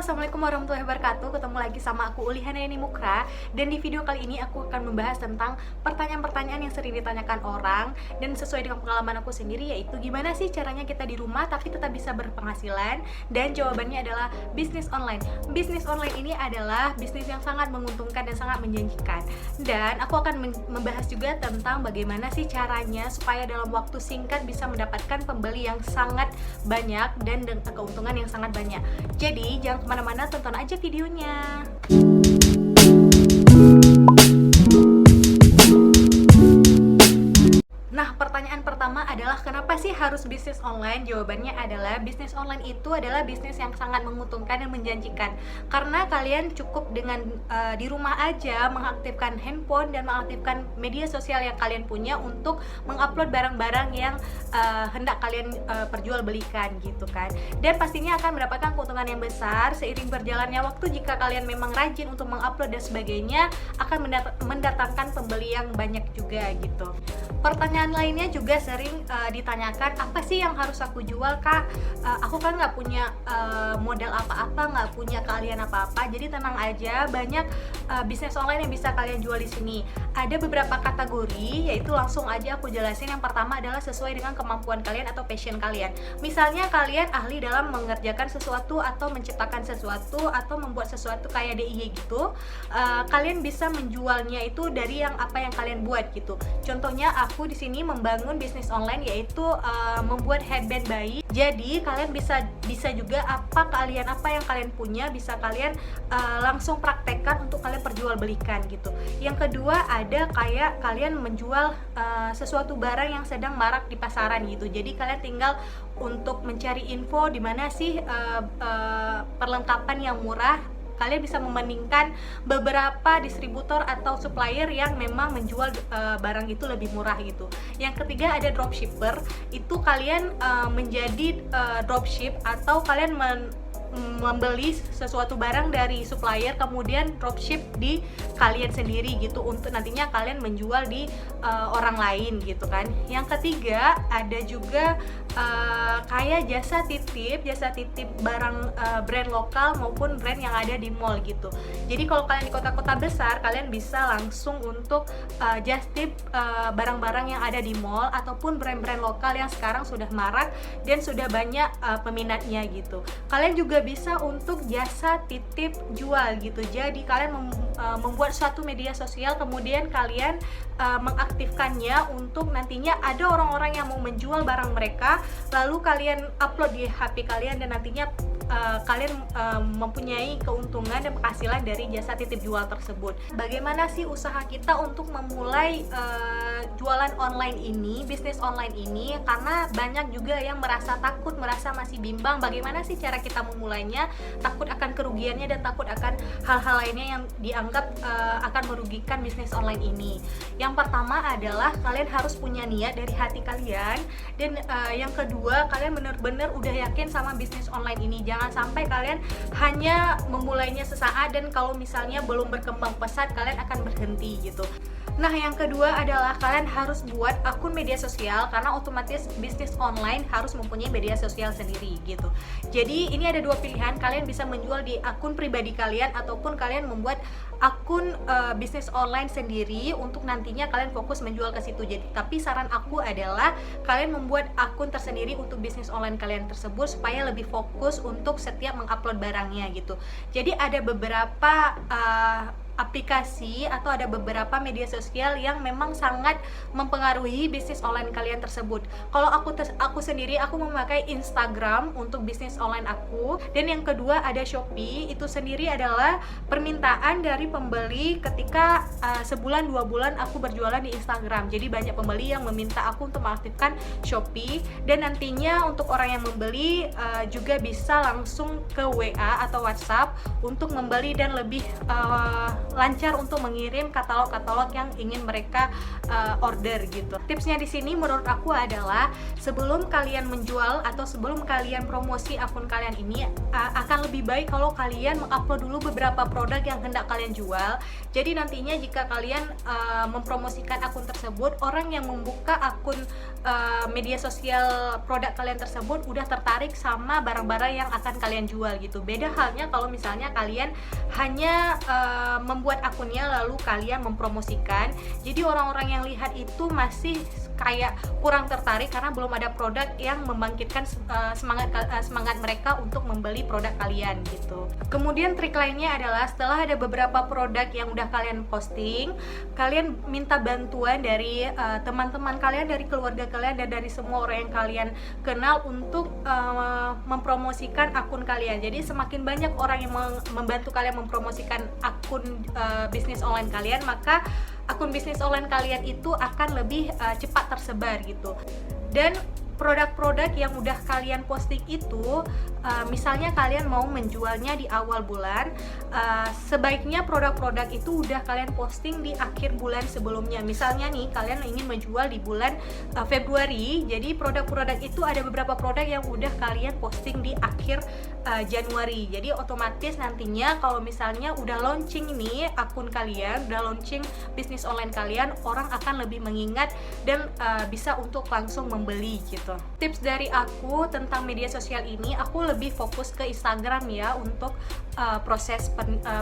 Assalamualaikum warahmatullahi wabarakatuh. Ketemu lagi sama aku Uli Handayani Mukra. Dan di video kali ini aku akan membahas tentang pertanyaan-pertanyaan yang sering ditanyakan orang. Dan sesuai dengan pengalaman aku sendiri, yaitu gimana sih caranya kita di rumah tapi tetap bisa berpenghasilan. Dan jawabannya adalah bisnis online. Bisnis online ini adalah bisnis yang sangat menguntungkan dan sangat menjanjikan. Dan aku akan membahas juga tentang bagaimana sih caranya supaya dalam waktu singkat bisa mendapatkan pembeli yang sangat banyak dan dengan keuntungan yang sangat banyak. Jadi jangan kemana-mana, tonton aja videonya. Nah, pertanyaan pertama adalah kenapa sih harus bisnis online? Jawabannya adalah bisnis online itu adalah bisnis yang sangat menguntungkan dan menjanjikan. Karena kalian cukup dengan di rumah aja mengaktifkan handphone dan mengaktifkan media sosial yang kalian punya untuk mengupload barang-barang yang hendak kalian perjualbelikan gitu kan. Dan pastinya akan mendapatkan keuntungan yang besar seiring berjalannya waktu. Jika kalian memang rajin untuk mengupload dan sebagainya, akan mendatangkan pembeli yang banyak juga gitu. Pertanyaan lainnya juga sering ditanyakan, apa sih yang harus aku jual kak? Aku kan nggak punya modal apa-apa, nggak punya keahlian apa-apa. Jadi tenang aja, banyak bisnis online yang bisa kalian jual di sini. Ada beberapa kategori, yaitu langsung aja aku jelasin. Yang pertama adalah sesuai dengan kemampuan kalian atau passion kalian. Misalnya kalian ahli dalam mengerjakan sesuatu atau menciptakan sesuatu atau membuat sesuatu kayak DIY gitu, kalian bisa menjualnya itu dari yang apa yang kalian buat gitu. Contohnya aku di sini membangun bisnis online, yaitu membuat headband bayi. Jadi kalian bisa juga keahlian apa yang kalian punya bisa kalian langsung praktekkan untuk kalian perjualbelikan gitu. Yang kedua ada kayak kalian menjual sesuatu barang yang sedang marak di pasaran gitu. Jadi kalian tinggal untuk mencari info di mana sih perlengkapan yang murah. Kalian bisa membandingkan beberapa distributor atau supplier yang memang menjual barang itu lebih murah gitu. Yang ketiga ada dropshipper, itu kalian menjadi dropship atau kalian membeli sesuatu barang dari supplier kemudian dropship di kalian sendiri gitu untuk nantinya kalian menjual di orang lain gitu kan. Yang ketiga ada juga kayak jasa titip barang brand lokal maupun brand yang ada di mall gitu. Jadi kalau kalian di kota-kota besar kalian bisa langsung untuk just tip barang-barang yang ada di mall ataupun brand-brand lokal yang sekarang sudah marak dan sudah banyak peminatnya gitu. Kalian juga bisa untuk jasa titip jual gitu. Jadi kalian membuat suatu media sosial kemudian kalian mengaktifkannya untuk nantinya ada orang-orang yang mau menjual barang mereka, lalu kalian upload di HP kalian dan nantinya kalian mempunyai keuntungan dan penghasilan dari jasa titip jual tersebut. Bagaimana sih usaha kita untuk memulai jualan online ini, bisnis online ini? Karena banyak juga yang merasa takut, merasa masih bimbang bagaimana sih cara kita memulainya, takut akan kerugiannya dan takut akan hal-hal lainnya yang dianggap akan merugikan bisnis online ini. Yang pertama adalah kalian harus punya niat dari hati kalian, dan yang kedua kalian benar-benar udah yakin sama bisnis online ini. Jangan sampai kalian hanya memulainya sesaat dan kalau misalnya belum berkembang pesat kalian akan berhenti gitu. Nah, yang kedua adalah kalian harus buat akun media sosial karena otomatis bisnis online harus mempunyai media sosial sendiri gitu. Jadi ini ada dua pilihan, kalian bisa menjual di akun pribadi kalian ataupun kalian membuat akun bisnis online sendiri untuk nantinya kalian fokus menjual ke situ. Jadi tapi saran aku adalah kalian membuat akun tersendiri untuk bisnis online kalian tersebut supaya lebih fokus untuk setiap mengupload barangnya gitu. Jadi ada beberapa aplikasi atau ada beberapa media sosial yang memang sangat mempengaruhi bisnis online kalian tersebut. Kalau aku sendiri aku memakai Instagram untuk bisnis online aku, dan yang kedua ada Shopee. Itu sendiri adalah permintaan dari pembeli ketika sebulan 2 bulan aku berjualan di Instagram. Jadi banyak pembeli yang meminta aku untuk mengaktifkan Shopee, dan nantinya untuk orang yang membeli juga bisa langsung ke WA atau WhatsApp untuk membeli dan lebih lancar untuk mengirim katalog-katalog yang ingin mereka order gitu. Tipsnya di sini menurut aku adalah sebelum kalian menjual atau sebelum kalian promosi akun kalian ini, akan lebih baik kalau kalian mengupload dulu beberapa produk yang hendak kalian jual. Jadi nantinya jika kalian mempromosikan akun tersebut, orang yang membuka akun media sosial produk kalian tersebut udah tertarik sama barang-barang yang akan kalian jual gitu. Beda halnya kalau misalnya kalian hanya membuat akunnya lalu kalian mempromosikan, jadi orang-orang yang lihat itu masih kayak kurang tertarik karena belum ada produk yang membangkitkan semangat mereka untuk membeli produk kalian gitu. Kemudian trik lainnya adalah setelah ada beberapa produk yang udah kalian posting, kalian minta bantuan dari teman-teman kalian, dari keluarga kalian, dan dari semua orang yang kalian kenal untuk mempromosikan akun kalian. Jadi semakin banyak orang yang membantu kalian mempromosikan akun bisnis online kalian, maka akun bisnis online kalian itu akan lebih cepat tersebar gitu. Dan produk-produk yang udah kalian posting itu, misalnya kalian mau menjualnya di awal bulan, sebaiknya produk-produk itu udah kalian posting di akhir bulan sebelumnya. Misalnya nih, kalian ingin menjual di bulan Februari, jadi produk-produk itu ada beberapa produk yang udah kalian posting di akhir Januari. Jadi otomatis nantinya kalau misalnya udah launching nih akun kalian, udah launching bisnis online kalian, orang akan lebih mengingat dan bisa untuk langsung membeli gitu. Tips dari aku tentang media sosial ini, aku lebih fokus ke Instagram ya untuk proses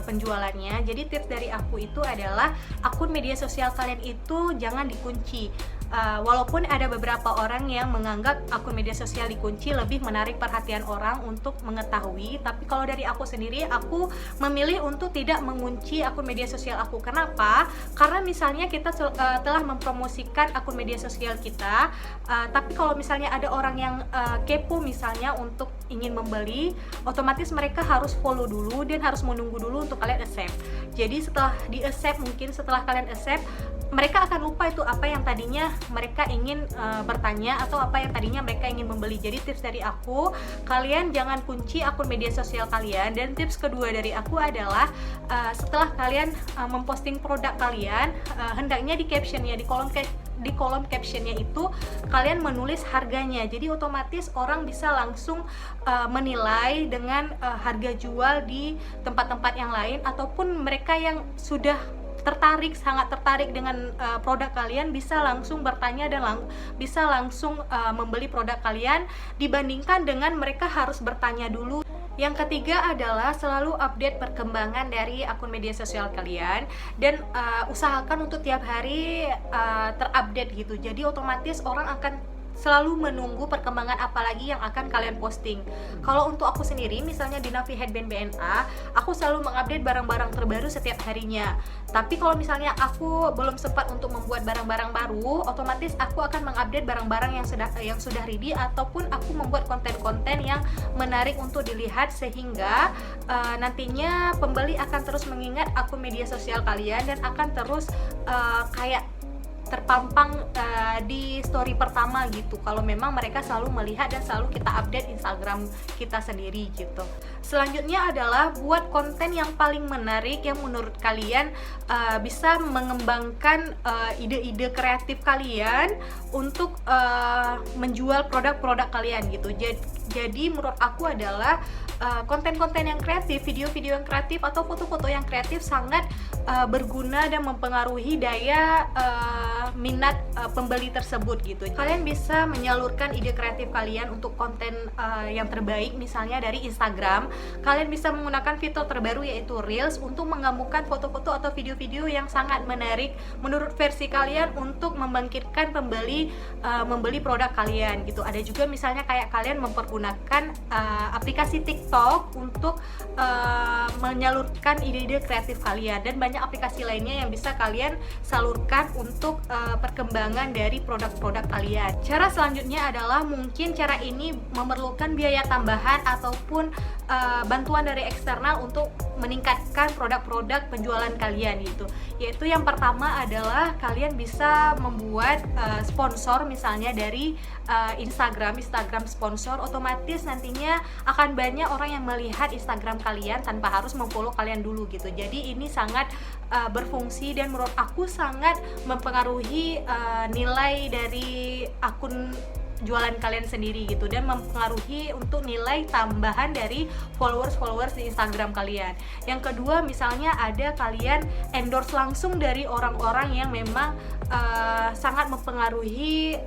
penjualannya. Jadi tips dari aku itu adalah akun media sosial kalian itu jangan dikunci. Walaupun ada beberapa orang yang menganggap akun media sosial dikunci lebih menarik perhatian orang untuk mengetahui, tapi kalau dari aku sendiri, aku memilih untuk tidak mengunci akun media sosial aku. Kenapa? Karena misalnya kita telah mempromosikan akun media sosial kita, tapi kalau misalnya ada orang yang kepo misalnya untuk ingin membeli, otomatis mereka harus follow dulu dan harus menunggu dulu untuk kalian accept. Jadi setelah di accept, mungkin setelah kalian accept, mereka akan lupa itu apa yang tadinya mereka ingin bertanya atau apa yang tadinya mereka ingin membeli. Jadi tips dari aku, kalian jangan kunci akun media sosial kalian. Dan tips kedua dari aku adalah setelah kalian memposting produk kalian, hendaknya di captionnya, di kolom captionnya itu kalian menulis harganya. Jadi otomatis orang bisa langsung menilai dengan harga jual di tempat-tempat yang lain, ataupun mereka yang sudah sangat tertarik dengan produk kalian bisa langsung bertanya dan bisa langsung membeli produk kalian, dibandingkan dengan mereka harus bertanya dulu. Yang ketiga adalah selalu update perkembangan dari akun media sosial kalian, dan usahakan untuk tiap hari terupdate gitu. Jadi otomatis orang akan selalu menunggu perkembangan apalagi yang akan kalian posting. Kalau untuk aku sendiri, misalnya di Navi Headband BNA, aku selalu mengupdate barang-barang terbaru setiap harinya. Tapi kalau misalnya aku belum sempat untuk membuat barang-barang baru, otomatis aku akan mengupdate barang-barang yang sudah ready, ataupun aku membuat konten-konten yang menarik untuk dilihat, sehingga nantinya pembeli akan terus mengingat akun media sosial kalian dan akan terus kayak terpampang di story pertama gitu, kalau memang mereka selalu melihat dan selalu kita update Instagram kita sendiri gitu. Selanjutnya adalah buat konten yang paling menarik yang menurut kalian bisa mengembangkan ide-ide kreatif kalian untuk menjual produk-produk kalian gitu. Jadi menurut aku adalah konten-konten yang kreatif, video-video yang kreatif, atau foto-foto yang kreatif sangat berguna dan mempengaruhi daya minat pembeli tersebut gitu. Kalian bisa menyalurkan ide kreatif kalian untuk konten yang terbaik, misalnya dari Instagram. Kalian bisa menggunakan fitur terbaru yaitu Reels untuk menggabungkan foto-foto atau video-video yang sangat menarik menurut versi kalian untuk membangkitkan pembeli membeli produk kalian gitu. Ada juga misalnya kayak kalian mempergunakan aplikasi TikTok untuk menyalurkan ide-ide kreatif kalian, dan banyak aplikasi lainnya yang bisa kalian salurkan untuk perkembangan dari produk-produk kalian. Cara selanjutnya adalah mungkin cara ini memerlukan biaya tambahan ataupun bantuan dari eksternal untuk meningkatkan produk-produk penjualan kalian gitu. Yaitu yang pertama adalah kalian bisa membuat sponsor, misalnya dari Instagram sponsor. Otomatis nantinya akan banyak orang yang melihat Instagram kalian tanpa harus harus memfollow kalian dulu gitu. Jadi ini sangat berfungsi dan menurut aku sangat mempengaruhi nilai dari akun jualan kalian sendiri gitu, dan mempengaruhi untuk nilai tambahan dari followers di Instagram kalian. Yang kedua, misalnya ada kalian endorse langsung dari orang-orang yang memang sangat mempengaruhi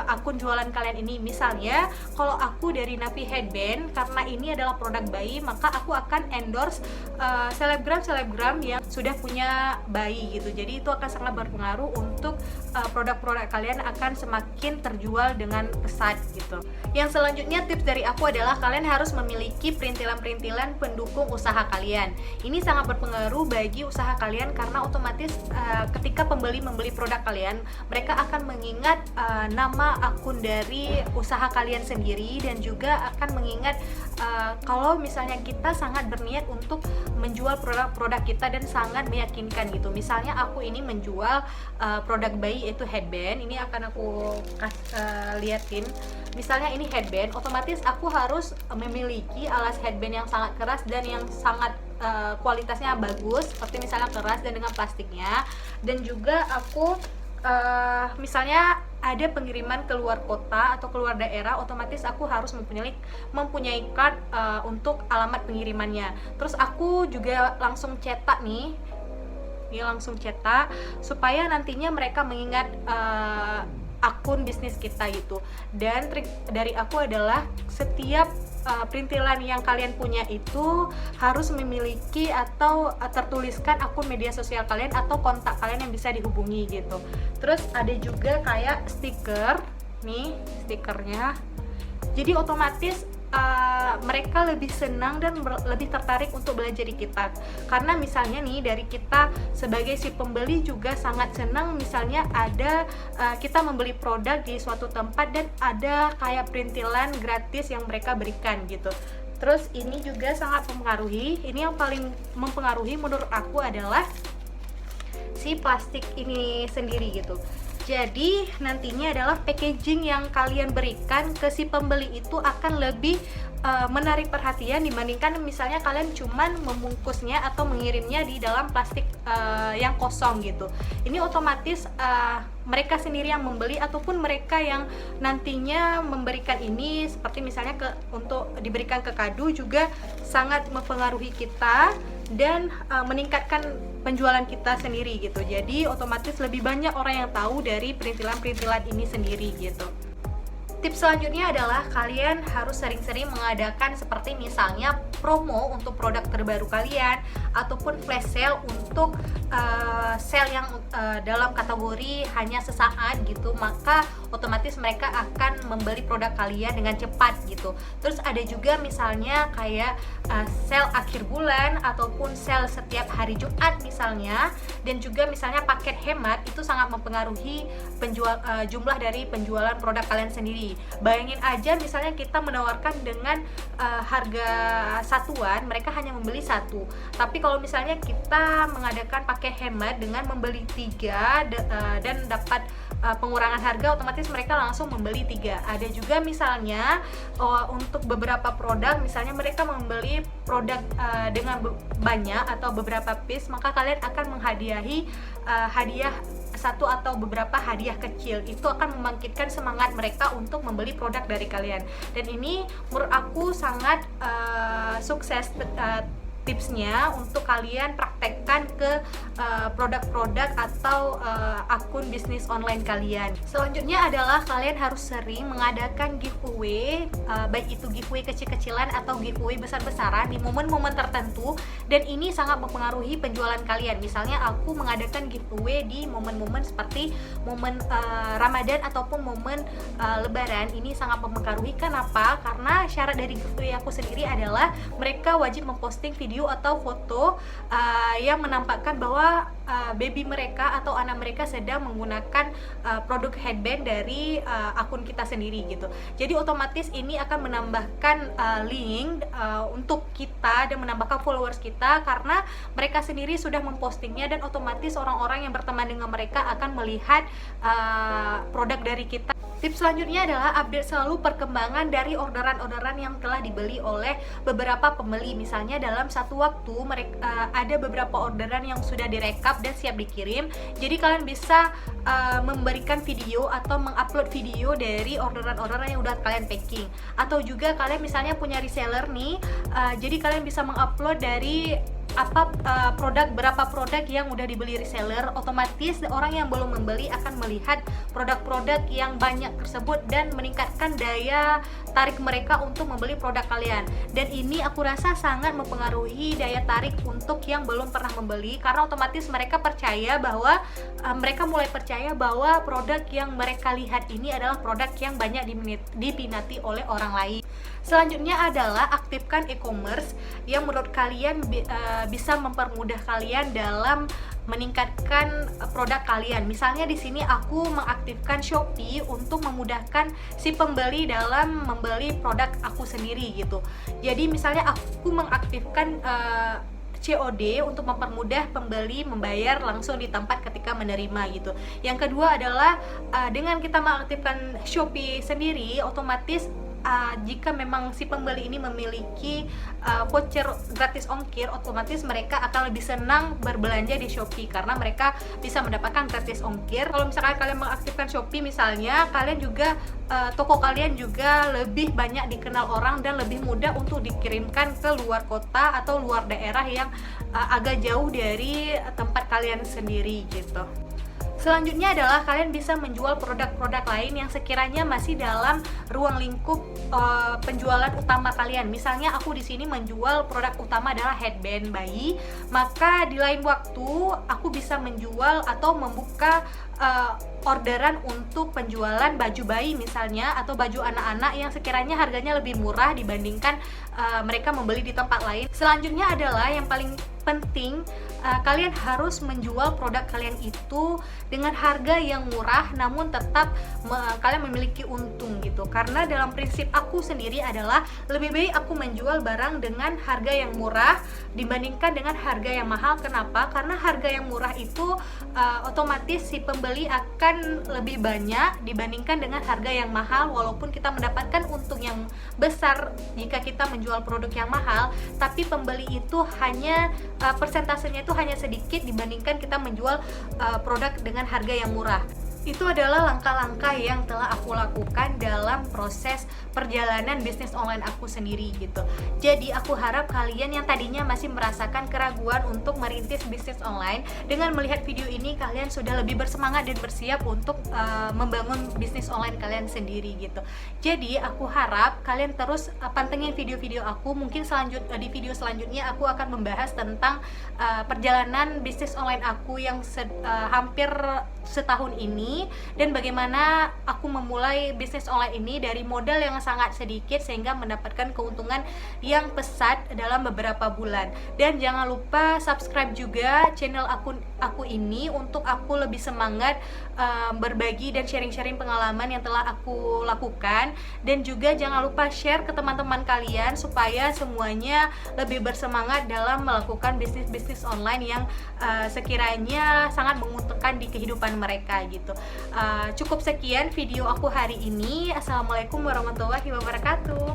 akun jualan kalian ini. Misalnya kalau aku dari Napi Headband, karena ini adalah produk bayi, maka aku akan endorse selebgram yang sudah punya bayi gitu. Jadi itu akan sangat berpengaruh untuk produk-produk kalian akan semakin terjual dengan pesat gitu. Yang selanjutnya tips dari aku adalah kalian harus memiliki perintilan-perintilan pendukung usaha kalian. Ini sangat berpengaruh bagi usaha kalian karena otomatis ketika pembeli membeli produk kalian, mereka akan mengingat nama akun dari usaha kalian sendiri, dan juga akan mengingat kalau misalnya kita sangat berniat untuk menjual produk-produk kita dan sangat meyakinkan gitu. Misalnya aku ini menjual produk bayi yaitu headband, ini akan aku liatin. Misalnya ini headband, otomatis aku harus memiliki alas headband yang sangat keras dan yang sangat kualitasnya bagus, seperti misalnya keras dan dengan plastiknya. Dan juga aku misalnya ada pengiriman ke luar kota atau keluar daerah, otomatis aku harus mempunyai card untuk alamat pengirimannya. Terus aku juga langsung cetak nih, langsung cetak supaya nantinya mereka mengingat akun bisnis kita gitu. Dan trik dari aku adalah setiap perintilan yang kalian punya itu harus memiliki atau tertuliskan akun media sosial kalian atau kontak kalian yang bisa dihubungi gitu. Terus ada juga kayak stiker nih, stikernya. Jadi otomatis mereka lebih senang dan lebih tertarik untuk belanja di kita, karena misalnya nih dari kita sebagai si pembeli juga sangat senang misalnya ada kita membeli produk di suatu tempat dan ada kayak perintilan gratis yang mereka berikan gitu. Terus ini juga sangat mempengaruhi, ini yang paling mempengaruhi menurut aku adalah si plastik ini sendiri gitu. Jadi nantinya adalah packaging yang kalian berikan ke si pembeli itu akan lebih menarik perhatian dibandingkan misalnya kalian cuman membungkusnya atau mengirimnya di dalam plastik yang kosong gitu. Ini otomatis mereka sendiri yang membeli ataupun mereka yang nantinya memberikan ini, seperti misalnya untuk diberikan ke kado, juga sangat mempengaruhi kita dan meningkatkan penjualan kita sendiri gitu. Jadi otomatis lebih banyak orang yang tahu dari perintilan-perintilan ini sendiri gitu. Tips selanjutnya adalah kalian harus sering-sering mengadakan seperti misalnya promo untuk produk terbaru kalian ataupun flash sale untuk sale yang dalam kategori hanya sesaat gitu, maka otomatis mereka akan membeli produk kalian dengan cepat gitu. Terus ada juga misalnya kayak sale akhir bulan ataupun sale setiap hari Jumat misalnya, dan juga misalnya paket hemat itu sangat mempengaruhi jumlah dari penjualan produk kalian sendiri. Bayangin aja misalnya kita menawarkan dengan harga satuan, mereka hanya membeli satu. Tapi kalau misalnya kita mengadakan pakai hemat dengan membeli 3 dan dapat pengurangan harga, otomatis mereka langsung membeli 3. Ada juga misalnya untuk beberapa produk, misalnya mereka membeli produk dengan banyak atau beberapa piece, maka kalian akan menghadiahi hadiah satu atau beberapa hadiah kecil. Itu akan membangkitkan semangat mereka untuk membeli produk dari kalian. Dan ini menurut aku sangat sukses tipsnya untuk kalian praktekkan ke produk-produk atau akun bisnis online kalian. Selanjutnya adalah kalian harus sering mengadakan giveaway, baik itu giveaway kecil-kecilan atau giveaway besar-besaran di momen-momen tertentu, dan ini sangat mempengaruhi penjualan kalian. Misalnya aku mengadakan giveaway di momen-momen seperti momen Ramadan ataupun momen Lebaran. Ini sangat mempengaruhi. Kenapa? Karena syarat dari giveaway aku sendiri adalah mereka wajib memposting video atau foto yang menampakkan bahwa baby mereka atau anak mereka sedang menggunakan produk headband dari akun kita sendiri gitu. Jadi otomatis ini akan menambahkan link untuk kita dan menambahkan followers kita, karena mereka sendiri sudah mempostingnya, dan otomatis orang-orang yang berteman dengan mereka akan melihat produk dari kita. Tips selanjutnya adalah update selalu perkembangan dari orderan-orderan yang telah dibeli oleh beberapa pembeli. Misalnya dalam satu waktu mereka ada beberapa orderan yang sudah direkap dan siap dikirim. Jadi kalian bisa memberikan video atau mengupload video dari orderan-orderan yang udah kalian packing. Atau juga kalian misalnya punya reseller nih, jadi kalian bisa mengupload dari berapa produk yang udah dibeli reseller. Otomatis orang yang belum membeli akan melihat produk-produk yang banyak tersebut dan meningkatkan daya tarik mereka untuk membeli produk kalian. Dan ini aku rasa sangat mempengaruhi daya tarik untuk yang belum pernah membeli, karena otomatis mereka mulai percaya bahwa produk yang mereka lihat ini adalah produk yang banyak diminati oleh orang lain. Selanjutnya adalah aktifkan e-commerce yang menurut kalian bisa mempermudah kalian dalam meningkatkan produk kalian. Misalnya di sini aku mengaktifkan Shopee untuk memudahkan si pembeli dalam membeli produk aku sendiri gitu. Jadi misalnya aku mengaktifkan COD untuk mempermudah pembeli membayar langsung di tempat ketika menerima gitu. Yang kedua adalah dengan kita mengaktifkan Shopee sendiri, otomatis jika memang si pembeli ini memiliki voucher gratis ongkir, otomatis mereka akan lebih senang berbelanja di Shopee karena mereka bisa mendapatkan gratis ongkir. Kalau misalkan kalian mengaktifkan Shopee misalnya, kalian juga toko kalian juga lebih banyak dikenal orang dan lebih mudah untuk dikirimkan ke luar kota atau luar daerah yang agak jauh dari tempat kalian sendiri gitu. Selanjutnya adalah kalian bisa menjual produk-produk lain yang sekiranya masih dalam ruang lingkup penjualan utama kalian. Misalnya aku di sini menjual produk utama adalah headband bayi, maka di lain waktu aku bisa menjual atau membuka orderan untuk penjualan baju bayi misalnya, atau baju anak-anak yang sekiranya harganya lebih murah dibandingkan mereka membeli di tempat lain. Selanjutnya adalah yang paling penting, kalian harus menjual produk kalian itu dengan harga yang murah namun tetap kalian memiliki untung gitu. Karena dalam prinsip aku sendiri adalah lebih baik aku menjual barang dengan harga yang murah dibandingkan dengan harga yang mahal. Kenapa? Karena harga yang murah itu otomatis si pembeli akan lebih banyak dibandingkan dengan harga yang mahal. Walaupun kita mendapatkan untung yang besar jika kita menjual produk yang mahal, tapi pembeli itu hanya persentasenya itu hanya sedikit dibandingkan kita menjual produk dengan harga yang murah. Itu adalah langkah-langkah yang telah aku lakukan dalam proses perjalanan bisnis online aku sendiri gitu. Jadi aku harap kalian yang tadinya masih merasakan keraguan untuk merintis bisnis online, dengan melihat video ini kalian sudah lebih bersemangat dan bersiap untuk membangun bisnis online kalian sendiri gitu. Jadi aku harap kalian terus pantengin video-video aku. Mungkin di video selanjutnya aku akan membahas tentang perjalanan bisnis online aku yang hampir setahun ini, dan bagaimana aku memulai bisnis online ini dari modal yang sangat sedikit sehingga mendapatkan keuntungan yang pesat dalam beberapa bulan. Dan jangan lupa subscribe juga channel aku ini untuk aku lebih semangat berbagi dan sharing-sharing pengalaman yang telah aku lakukan. Dan juga jangan lupa share ke teman-teman kalian supaya semuanya lebih bersemangat dalam melakukan bisnis-bisnis online yang sekiranya sangat menguntungkan di kehidupan mereka gitu. Cukup sekian video aku hari ini. Assalamualaikum warahmatullahi wabarakatuh.